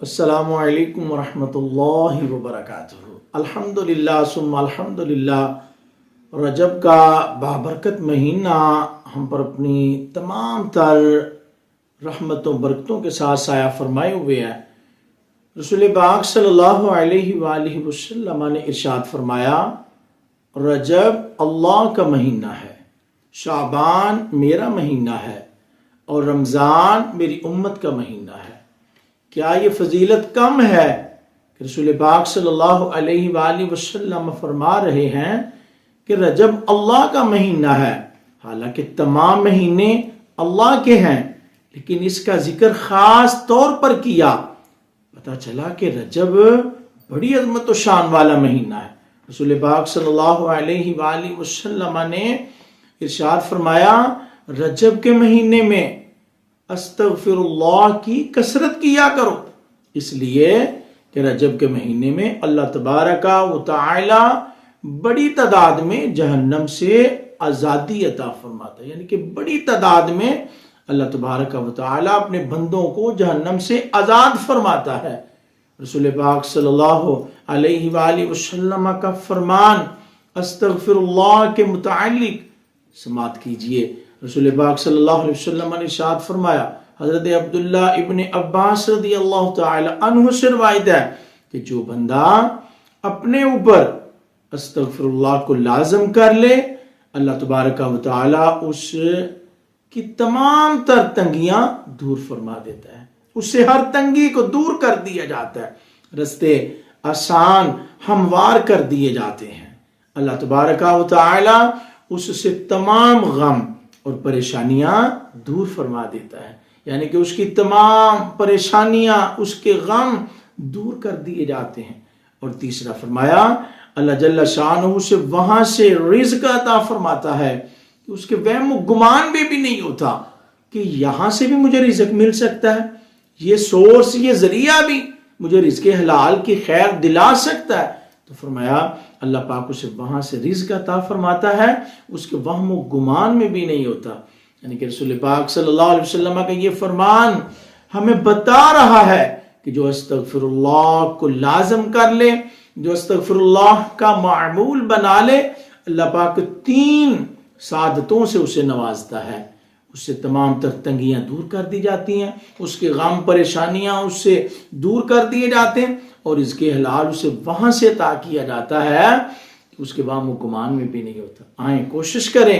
السلام علیکم ورحمۃ اللہ وبرکاتہ۔ الحمدللہ ثم الحمدللہ، رجب کا بابرکت مہینہ ہم پر اپنی تمام تر رحمتوں برکتوں کے ساتھ سایہ فرمائے ہوئے ہے۔ رسول پاک صلی اللہ علیہ وآلہ وسلم نے ارشاد فرمایا، رجب اللہ کا مہینہ ہے، شعبان میرا مہینہ ہے اور رمضان میری امت کا مہینہ ہے۔ کیا یہ فضیلت کم ہے کہ رسول پاک صلی اللہ علیہ وآلہ وسلم فرما رہے ہیں کہ رجب اللہ کا مہینہ ہے، حالانکہ تمام مہینے اللہ کے ہیں، لیکن اس کا ذکر خاص طور پر کیا۔ پتہ چلا کہ رجب بڑی عظمت و شان والا مہینہ ہے۔ رسول پاک صلی اللہ علیہ وآلہ وسلم نے ارشاد فرمایا، رجب کے مہینے میں استغفر اللہ کی کثرت کیا کرو، اس لیے کہ رجب کے مہینے میں اللہ تبارک و تعالی بڑی تعداد میں جہنم سے آزادی عطا فرماتا ہے، یعنی کہ بڑی تعداد میں اللہ تبارک و تعالی اپنے بندوں کو جہنم سے آزاد فرماتا ہے۔ رسول پاک صلی اللہ علیہ وآلہ وسلم کا فرمان استغفر اللہ کے متعلق سماعت کیجئے۔ رسول پاک صلی اللہ علیہ وسلم نے ارشاد فرمایا، حضرت عبداللہ ابن عباس رضی اللہ تعالی عنہ سے روایت ہے کہ جو بندہ اپنے اوپر استغفر اللہ کو لازم کر لے، اللہ تبارک و تعالی اس کی تمام تر تنگیاں دور فرما دیتا ہے، اس سے ہر تنگی کو دور کر دیا جاتا ہے، رستے آسان ہموار کر دیے جاتے ہیں۔ اللہ تبارک و تعالی اس سے تمام غم اور پریشانیاں دور فرما دیتا ہے، یعنی کہ اس کی تمام پریشانیاں، اس کے غم دور کر دیے جاتے ہیں۔ اور تیسرا فرمایا، اللہ جل شانہ سے وہاں سے رزق عطا فرماتا ہے کہ اس کے وہم و گمان بھی نہیں ہوتا کہ یہاں سے بھی مجھے رزق مل سکتا ہے، یہ سورس، یہ ذریعہ بھی مجھے رزق حلال کی خیر دلا سکتا ہے۔ تو فرمایا اللہ پاک اسے وہاں سے رزق عطا فرماتا ہے، اس کے وہم و گمان میں بھی نہیں ہوتا۔ یعنی کہ رسول پاک صلی اللہ علیہ وسلم کا یہ فرمان ہمیں بتا رہا ہے کہ جو استغفر اللہ کو لازم کر لے، جو استغفر اللہ کا معمول بنا لے، اللہ پاک 3 سعادتوں سے اسے نوازتا ہے۔ اس سے تمام تر تنگیاں دور کر دی جاتی ہیں، اس کے غم پریشانیاں اس سے دور کر دیے جاتے ہیں، اور اس کے حلال اسے وہاں سے عطا کیا جاتا ہے کہ اس کے وہم و گمان میں بھی نہیں ہوتا۔ آئیں کوشش کریں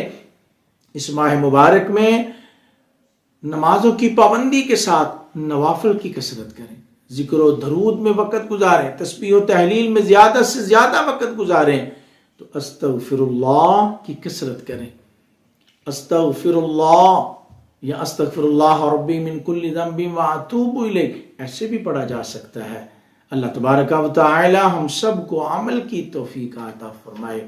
اس ماہ مبارک میں نمازوں کی پابندی کے ساتھ نوافل کی کثرت کریں، ذکر و درود میں وقت گزاریں، تسبیح و تحلیل میں زیادہ سے زیادہ وقت گزاریں، تو استغفر اللہ کی کثرت کریں۔ استغفر اللہ یا استغفر اللہ ربی من کل ذنب واتوب الیہ ایسے بھی پڑھا جا سکتا ہے۔ اللہ تبارک و تعالی ہم سب کو عمل کی توفیق عطا فرمائے۔